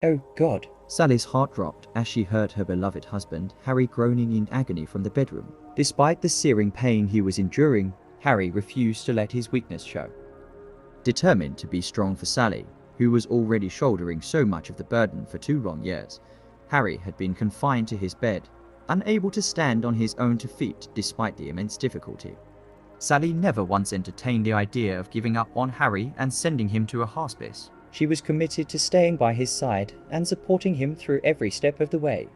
Oh God. Sally's heart dropped as she heard her beloved husband, Harry, groaning in agony from the bedroom. Despite the searing pain he was enduring, Harry refused to let his weakness show. Determined to be strong for Sally, who was already shouldering so much of the burden for 2 long years, Harry had been confined to his bed, unable to stand on his own 2 feet despite the immense difficulty. Sally never once entertained the idea of giving up on Harry and sending him to a hospice. She was committed to staying by his side and supporting him through every step of the way.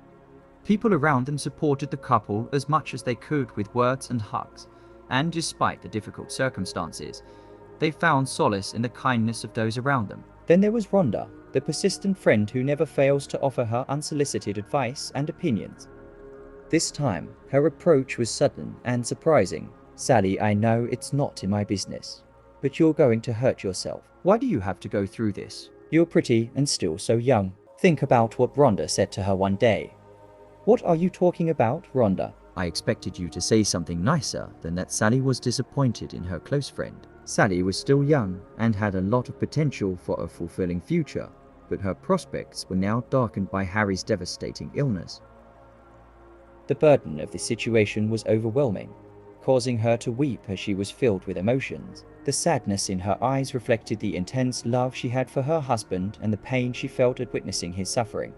People around them supported the couple as much as they could with words and hugs, and despite the difficult circumstances, they found solace in the kindness of those around them. Then there was Rhonda, the persistent friend who never fails to offer her unsolicited advice and opinions. This time, her approach was sudden and surprising. "Sally, I know it's not in my business, but you're going to hurt yourself. Why do you have to go through this? You're pretty and still so young. Think about what Rhonda said to her one day." "What are you talking about, Rhonda?" I expected you to say something nicer than that Sally was disappointed in her close friend. Sally was still young and had a lot of potential for a fulfilling future, but her prospects were now darkened by Harry's devastating illness. The burden of the situation was overwhelming, causing her to weep as she was filled with emotions. The sadness in her eyes reflected the intense love she had for her husband and the pain she felt at witnessing his suffering.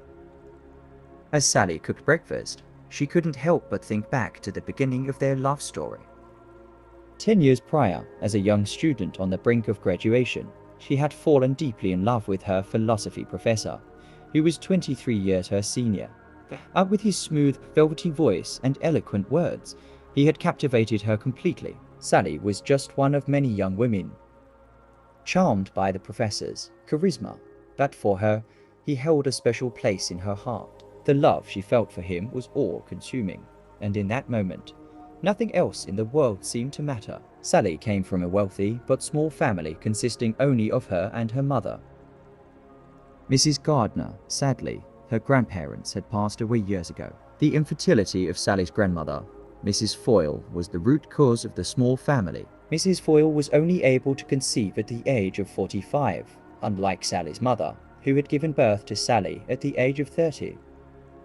As Sally cooked breakfast, she couldn't help but think back to the beginning of their love story. 10 years prior, as a young student on the brink of graduation, she had fallen deeply in love with her philosophy professor, who was 23 years her senior. With his smooth, velvety voice and eloquent words, he had captivated her completely. Sally was just one of many young women charmed by the professor's charisma, but for her, he held a special place in her heart. The love she felt for him was all-consuming, and in that moment, nothing else in the world seemed to matter. Sally came from a wealthy but small family consisting only of her and her mother. Mrs. Gardner, sadly, her grandparents had passed away years ago. The infertility of Sally's grandmother, Mrs. Foyle, was the root cause of the small family. Mrs. Foyle was only able to conceive at the age of 45, unlike Sally's mother, who had given birth to Sally at the age of 30.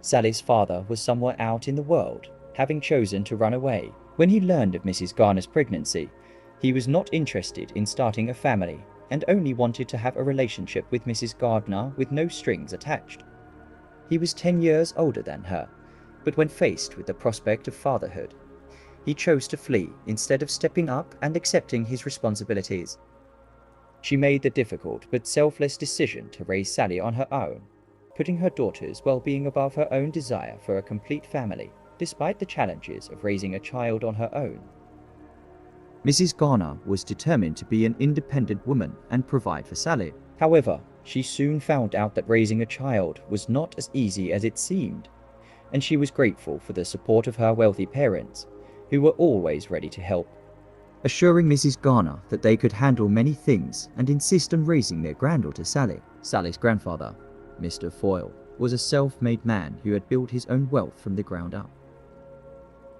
Sally's father was somewhere out in the world, having chosen to run away. When he learned of Mrs. Garner's pregnancy, he was not interested in starting a family and only wanted to have a relationship with Mrs. Gardner with no strings attached. He was 10 years older than her, but when faced with the prospect of fatherhood, he chose to flee instead of stepping up and accepting his responsibilities. She made the difficult but selfless decision to raise Sally on her own, putting her daughter's well-being above her own desire for a complete family, despite the challenges of raising a child on her own. Mrs. Garner was determined to be an independent woman and provide for Sally. However, she soon found out that raising a child was not as easy as it seemed, and she was grateful for the support of her wealthy parents, who were always ready to help. Assuring Mrs. Garner that they could handle many things and insist on raising their granddaughter Sally. Sally's grandfather, Mr. Foyle, was a self-made man who had built his own wealth from the ground up.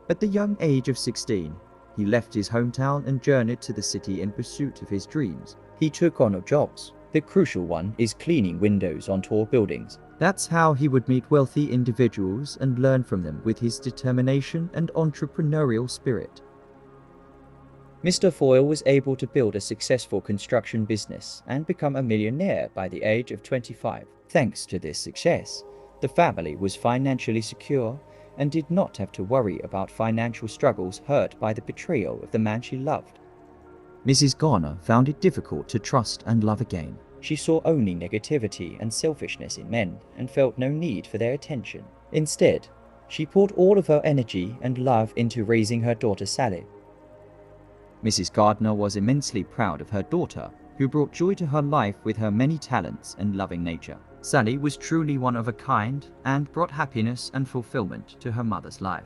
At the young age of 16, he left his hometown and journeyed to the city in pursuit of his dreams. He took on jobs. The crucial one is cleaning windows on tall buildings. That's how he would meet wealthy individuals and learn from them with his determination and entrepreneurial spirit. Mr. Foyle was able to build a successful construction business and become a millionaire by the age of 25. Thanks to this success, the family was financially secure and did not have to worry about financial struggles hurt by the betrayal of the man she loved. Mrs. Garner found it difficult to trust and love again. She saw only negativity and selfishness in men and felt no need for their attention. Instead, she poured all of her energy and love into raising her daughter Sally. Mrs. Gardner was immensely proud of her daughter, who brought joy to her life with her many talents and loving nature. Sally was truly one of a kind and brought happiness and fulfillment to her mother's life.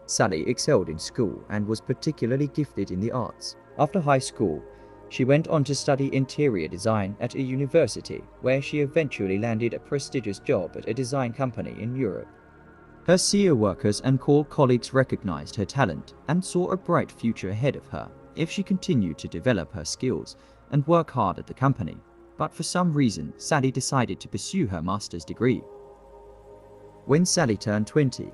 Sally excelled in school and was particularly gifted in the arts. After high school, she went on to study interior design at a university, where she eventually landed a prestigious job at a design company in Europe. Her CEO workers and core colleagues recognized her talent and saw a bright future ahead of her if she continued to develop her skills and work hard at the company. but for some reason, Sally decided to pursue her master's degree. When Sally turned 20,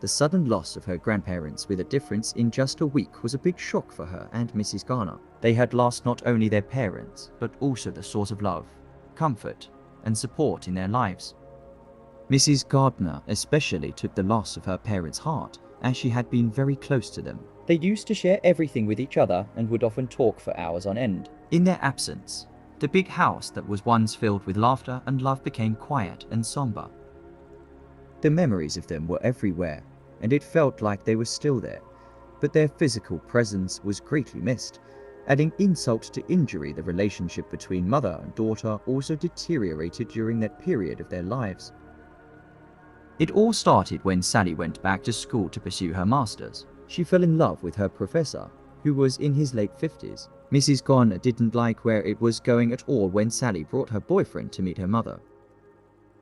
the sudden loss of her grandparents with a difference in just a week was a big shock for her and Mrs. Garner. They had lost not only their parents, but also the source of love, comfort, and support in their lives. Mrs. Gardner especially took the loss of her parents hard, as she had been very close to them. They used to share everything with each other and would often talk for hours on end. In their absence, the big house that was once filled with laughter and love became quiet and somber. The memories of them were everywhere, and it felt like they were still there, but their physical presence was greatly missed. Adding insult to injury, the relationship between mother and daughter also deteriorated during that period of their lives. It all started when Sally went back to school to pursue her master's. She fell in love with her professor, who was in his late 50s. Mrs. Garner didn't like where it was going at all when Sally brought her boyfriend to meet her mother.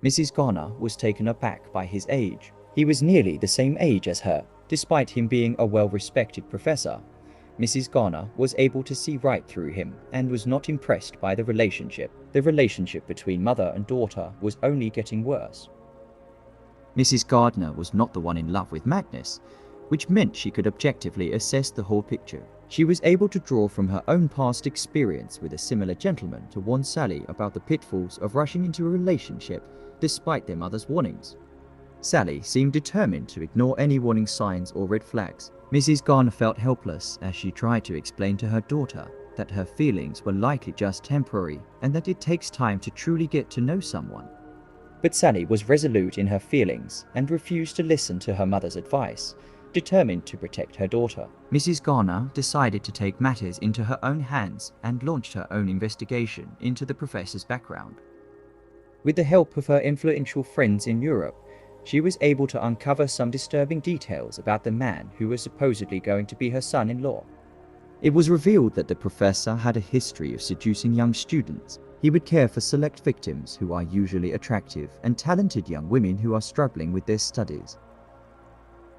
Mrs. Garner was taken aback by his age. He was nearly the same age as her. Despite him being a well-respected professor, Mrs. Garner was able to see right through him and was not impressed by the relationship. The relationship between mother and daughter was only getting worse. Mrs. Gardner was not the one in love with Magnus, which meant she could objectively assess the whole picture. She was able to draw from her own past experience with a similar gentleman to warn Sally about the pitfalls of rushing into a relationship despite their mother's warnings. Sally seemed determined to ignore any warning signs or red flags. Mrs. Garner felt helpless as she tried to explain to her daughter that her feelings were likely just temporary and that it takes time to truly get to know someone. But Sally was resolute in her feelings and refused to listen to her mother's advice, determined to protect her daughter. Mrs. Garner decided to take matters into her own hands and launched her own investigation into the professor's background. With the help of her influential friends in Europe, she was able to uncover some disturbing details about the man who was supposedly going to be her son-in-law. It was revealed that the professor had a history of seducing young students. He would care for select victims who are usually attractive and talented young women who are struggling with their studies.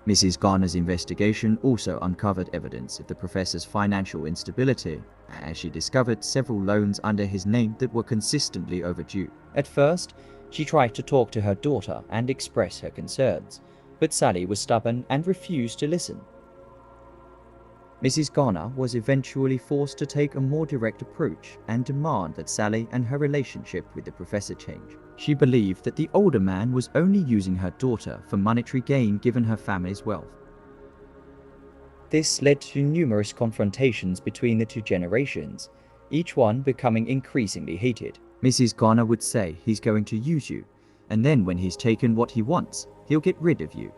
Mrs. Garner's investigation also uncovered evidence of the professor's financial instability, as she discovered several loans under his name that were consistently overdue. At first, she tried to talk to her daughter and express her concerns, but Sally was stubborn and refused to listen. Mrs. Garner was eventually forced to take a more direct approach and demand that Sally and her relationship with the professor change. She believed that the older man was only using her daughter for monetary gain given her family's wealth. This led to numerous confrontations between the two generations, each one becoming increasingly heated. Mrs. Garner would say he's going to use you, and then when he's taken what he wants, he'll get rid of you.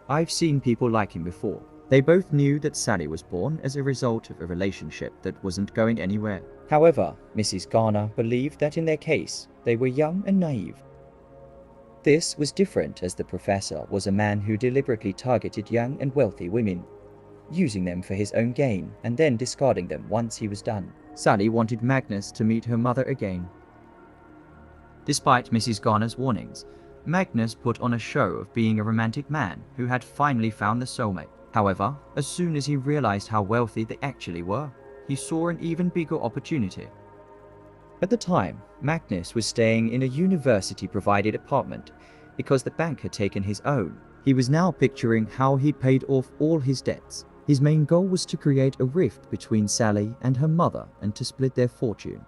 I've seen people like him before. They both knew that Sally was born as a result of a relationship that wasn't going anywhere. However, Mrs. Garner believed that in their case, they were young and naive. This was different as the professor was a man who deliberately targeted young and wealthy women, using them for his own gain and then discarding them once he was done. Sally wanted Magnus to meet her mother again. Despite Mrs. Garner's warnings, Magnus put on a show of being a romantic man who had finally found the soulmate. However, as soon as he realized how wealthy they actually were, he saw an even bigger opportunity. At the time, Magnus was staying in a university-provided apartment because the bank had taken his own. He was now picturing how he paid off all his debts. His main goal was to create a rift between Sally and her mother and to split their fortune.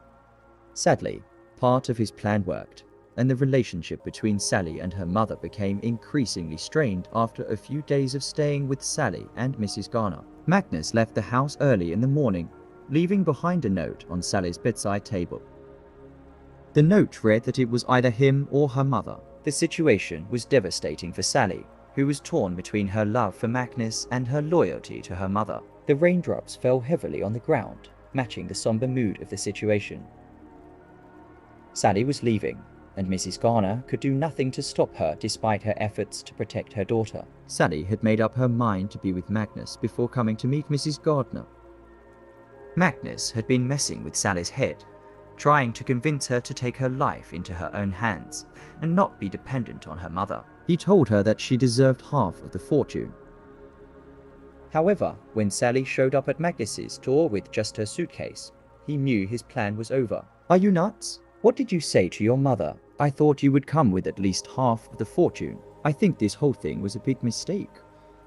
Sadly, part of his plan worked, and the relationship between Sally and her mother became increasingly strained after a few days of staying with Sally and Mrs. Garner. Magnus left the house early in the morning, leaving behind a note on Sally's bedside table. The note read that it was either him or her mother. The situation was devastating for Sally, who was torn between her love for Magnus and her loyalty to her mother. The raindrops fell heavily on the ground, matching the somber mood of the situation. Sally was leaving, and Mrs. Garner could do nothing to stop her despite her efforts to protect her daughter. Sally had made up her mind to be with Magnus before coming to meet Mrs. Gardner. Magnus had been messing with Sally's head, trying to convince her to take her life into her own hands and not be dependent on her mother. He told her that she deserved half of the fortune. However, when Sally showed up at Magnus's door with just her suitcase, he knew his plan was over. Are you nuts? What did you say to your mother? I thought you would come with at least half of the fortune. I think this whole thing was a big mistake,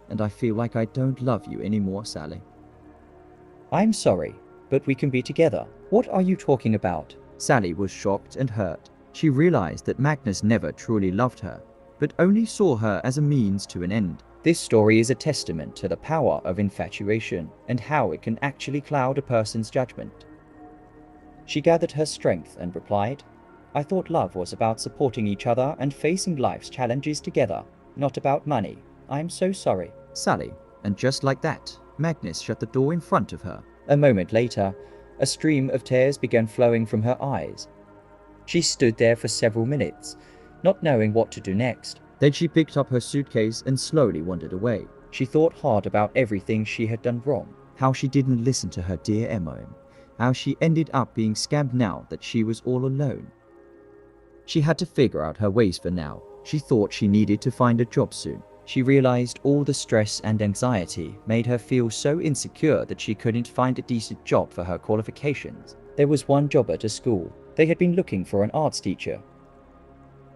and I feel like I don't love you anymore, Sally. I'm sorry, but we can be together. What are you talking about? Sally was shocked and hurt. She realized that Magnus never truly loved her, but only saw her as a means to an end. This story is a testament to the power of infatuation and how it can actually cloud a person's judgment. She gathered her strength and replied, I thought love was about supporting each other and facing life's challenges together, not about money. I'm so sorry. Sally, and just like that, Magnus shut the door in front of her. A moment later, a stream of tears began flowing from her eyes. She stood there for several minutes, not knowing what to do next. Then she picked up her suitcase and slowly wandered away. She thought hard about everything she had done wrong. How she didn't listen to her dear MOM. How she ended up being scammed now that she was all alone. She had to figure out her ways for now. She thought she needed to find a job soon. She realized all the stress and anxiety made her feel so insecure that she couldn't find a decent job for her qualifications. There was one job at a school. They had been looking for an arts teacher.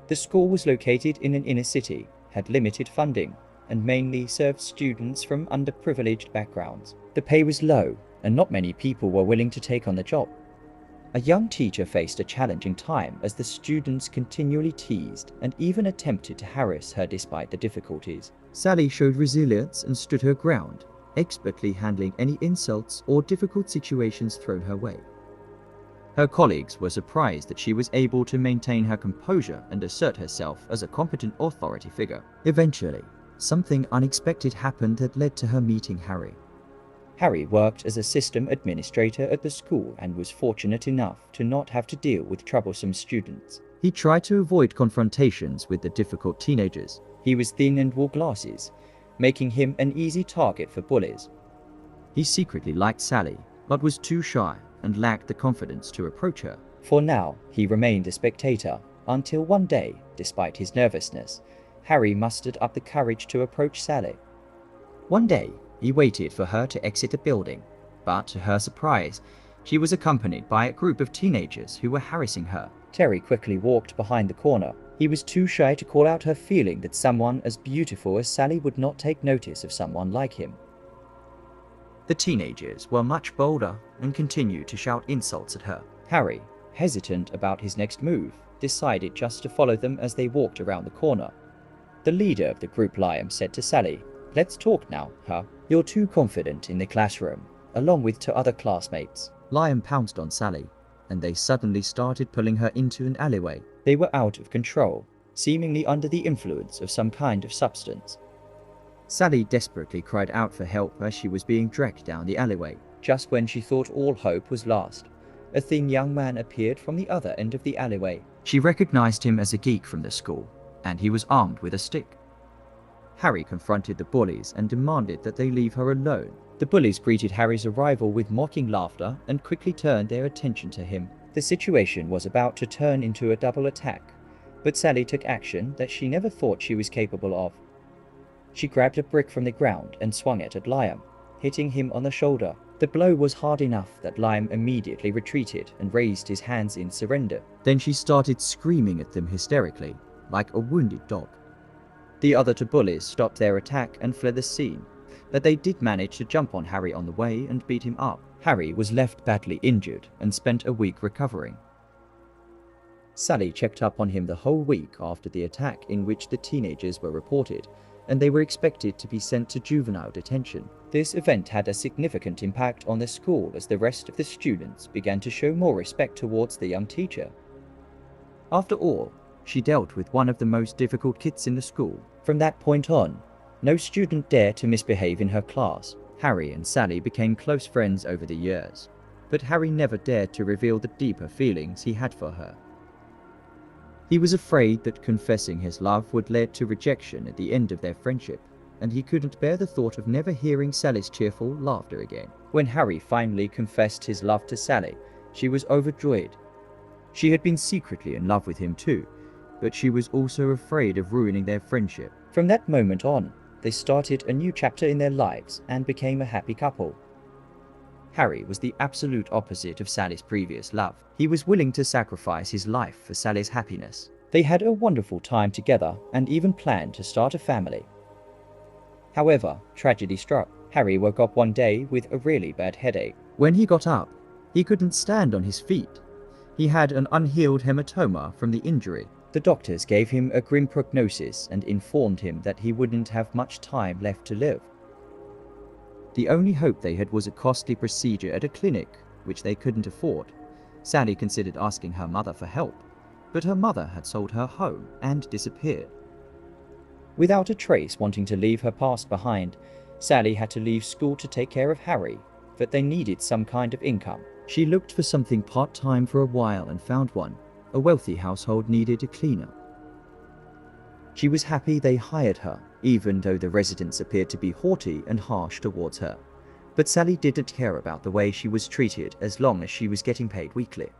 The school was located in an inner city, had limited funding, and mainly served students from underprivileged backgrounds. The pay was low, and not many people were willing to take on the job. A young teacher faced a challenging time as the students continually teased and even attempted to harass her despite the difficulties. Sally showed resilience and stood her ground, expertly handling any insults or difficult situations thrown her way. Her colleagues were surprised that she was able to maintain her composure and assert herself as a competent authority figure. Eventually, something unexpected happened that led to her meeting Harry. Harry worked as a system administrator at the school and was fortunate enough to not have to deal with troublesome students. He tried to avoid confrontations with the difficult teenagers. He was thin and wore glasses, making him an easy target for bullies. He secretly liked Sally, but was too shy and lacked the confidence to approach her. For now, he remained a spectator, until one day, despite his nervousness, Harry mustered up the courage to approach Sally. One day, he waited for her to exit the building, but to her surprise, she was accompanied by a group of teenagers who were harassing her. Terry quickly walked behind the corner. He was too shy to call out her feeling that someone as beautiful as Sally would not take notice of someone like him. The teenagers were much bolder and continued to shout insults at her. Harry, hesitant about his next move, decided just to follow them as they walked around the corner. The leader of the group, Liam, said to Sally, "Let's talk now, huh? You're too confident in the classroom," along with two other classmates. Liam pounced on Sally, and they suddenly started pulling her into an alleyway. They were out of control, seemingly under the influence of some kind of substance. Sally desperately cried out for help as she was being dragged down the alleyway. Just when she thought all hope was lost, a thin young man appeared from the other end of the alleyway. She recognized him as a geek from the school, and he was armed with a stick. Harry confronted the bullies and demanded that they leave her alone. The bullies greeted Harry's arrival with mocking laughter and quickly turned their attention to him. The situation was about to turn into a double attack, but Sally took action that she never thought she was capable of. She grabbed a brick from the ground and swung it at Liam, hitting him on the shoulder. The blow was hard enough that Liam immediately retreated and raised his hands in surrender. Then she started screaming at them hysterically, like a wounded dog. The other two bullies stopped their attack and fled the scene, but they did manage to jump on Harry on the way and beat him up. Harry was left badly injured and spent a week recovering. Sally checked up on him the whole week after the attack in which the teenagers were reported, and they were expected to be sent to juvenile detention. This event had a significant impact on the school as the rest of the students began to show more respect towards the young teacher. After all, she dealt with one of the most difficult kids in the school. From that point on, no student dared to misbehave in her class. Harry and Sally became close friends over the years, but Harry never dared to reveal the deeper feelings he had for her. He was afraid that confessing his love would lead to rejection at the end of their friendship, and he couldn't bear the thought of never hearing Sally's cheerful laughter again. When Harry finally confessed his love to Sally, she was overjoyed. She had been secretly in love with him too, but she was also afraid of ruining their friendship. From that moment on, they started a new chapter in their lives and became a happy couple. Harry was the absolute opposite of Sally's previous love. He was willing to sacrifice his life for Sally's happiness. They had a wonderful time together and even planned to start a family. However, tragedy struck. Harry woke up one day with a really bad headache. When he got up, he couldn't stand on his feet. He had an unhealed hematoma from the injury. The doctors gave him a grim prognosis and informed him that he wouldn't have much time left to live. The only hope they had was a costly procedure at a clinic, which they couldn't afford. Sally considered asking her mother for help, but her mother had sold her home and disappeared. Without a trace wanting to leave her past behind, Sally had to leave school to take care of Harry, but they needed some kind of income. She looked for something part-time for a while and found one. A wealthy household needed a cleaner. She was happy they hired her, even though the residents appeared to be haughty and harsh towards her. But Sally didn't care about the way she was treated as long as she was getting paid weekly.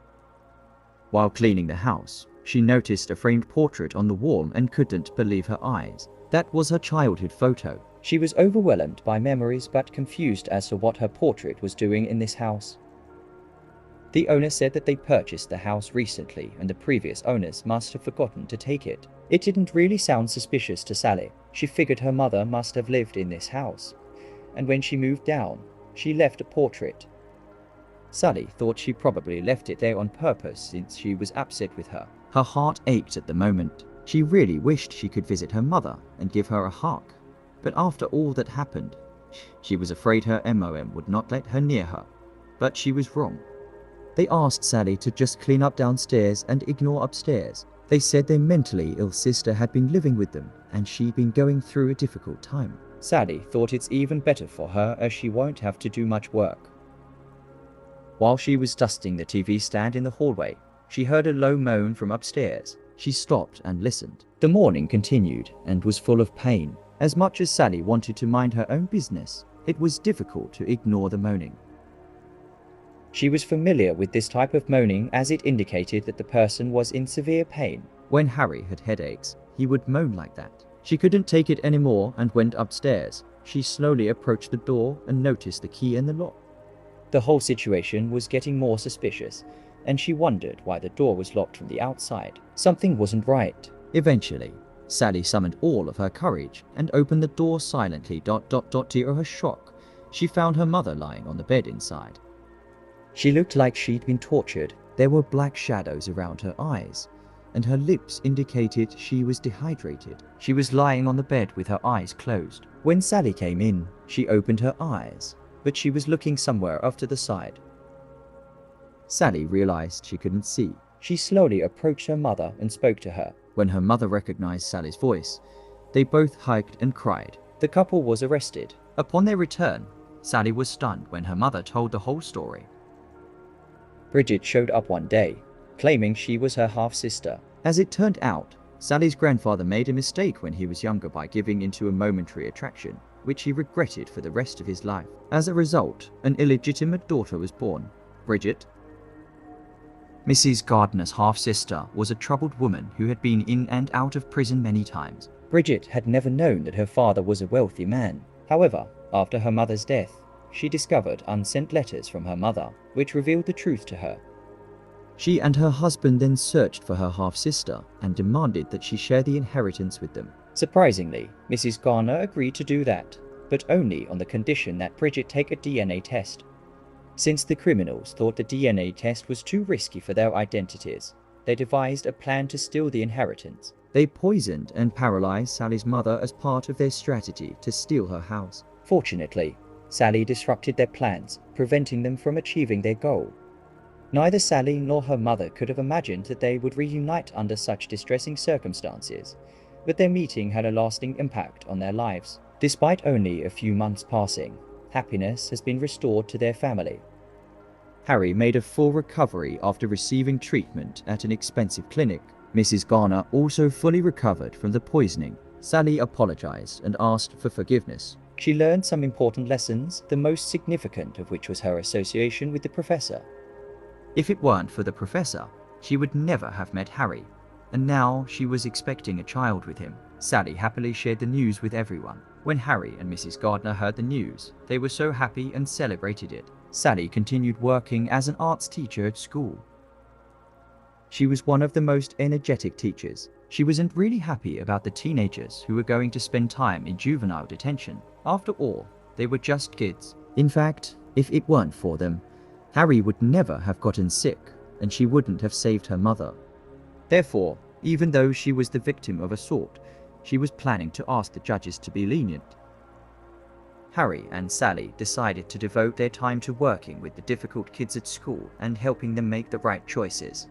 While cleaning the house, she noticed a framed portrait on the wall and couldn't believe her eyes. That was her childhood photo. She was overwhelmed by memories but confused as to what her portrait was doing in this house. The owner said that they purchased the house recently and the previous owners must have forgotten to take it. It didn't really sound suspicious to Sally. She figured her mother must have lived in this house, and when she moved down, she left a portrait. Sally thought she probably left it there on purpose since she was upset with her. Her heart ached at the moment. She really wished she could visit her mother and give her a hug. But after all that happened, she was afraid her MOM would not let her near her. But she was wrong. They asked Sally to just clean up downstairs and ignore upstairs. They said their mentally ill sister had been living with them and she'd been going through a difficult time. Sally thought it's even better for her as she won't have to do much work. While she was dusting the TV stand in the hallway, she heard a low moan from upstairs. She stopped and listened. The mourning continued and was full of pain. As much as Sally wanted to mind her own business, it was difficult to ignore the moaning. She was familiar with this type of moaning as it indicated that the person was in severe pain. When Harry had headaches, he would moan like that. She couldn't take it anymore and went upstairs. She slowly approached the door and noticed the key in the lock. The whole situation was getting more suspicious, and she wondered why the door was locked from the outside. Something wasn't right. Eventually, Sally summoned all of her courage and opened the door silently. To her shock, she found her mother lying on the bed inside. She looked like she'd been tortured. There were black shadows around her eyes, and her lips indicated she was dehydrated. She was lying on the bed with her eyes closed. When Sally came in, she opened her eyes, but she was looking somewhere off to the side. Sally realized she couldn't see. She slowly approached her mother and spoke to her. When her mother recognized Sally's voice, they both hugged and cried. The couple was arrested. Upon their return, Sally was stunned when her mother told the whole story. Bridget showed up one day, claiming she was her half-sister. As it turned out, Sally's grandfather made a mistake when he was younger by giving into a momentary attraction, which he regretted for the rest of his life. As a result, an illegitimate daughter was born, Bridget. Mrs. Gardner's half-sister was a troubled woman who had been in and out of prison many times. Bridget had never known that her father was a wealthy man. However, after her mother's death, she discovered unsent letters from her mother, which revealed the truth to her. She and her husband then searched for her half-sister and demanded that she share the inheritance with them. Surprisingly, Mrs. Garner agreed to do that, but only on the condition that Bridget take a DNA test. Since the criminals thought the DNA test was too risky for their identities, they devised a plan to steal the inheritance. They poisoned and paralyzed Sally's mother as part of their strategy to steal her house. Fortunately, Sally disrupted their plans, preventing them from achieving their goal. Neither Sally nor her mother could have imagined that they would reunite under such distressing circumstances, but their meeting had a lasting impact on their lives. Despite only a few months passing, happiness has been restored to their family. Harry made a full recovery after receiving treatment at an expensive clinic. Mrs. Garner also fully recovered from the poisoning. Sally apologized and asked for forgiveness. She learned some important lessons, the most significant of which was her association with the professor. If it weren't for the professor, she would never have met Harry, and now she was expecting a child with him. Sally happily shared the news with everyone. When Harry and Mrs. Gardner heard the news, they were so happy and celebrated it. Sally continued working as an arts teacher at school. She was one of the most energetic teachers. She wasn't really happy about the teenagers who were going to spend time in juvenile detention. After all, they were just kids. In fact, if it weren't for them, Harry would never have gotten sick, and she wouldn't have saved her mother. Therefore, even though she was the victim of assault, she was planning to ask the judges to be lenient. Harry and Sally decided to devote their time to working with the difficult kids at school and helping them make the right choices.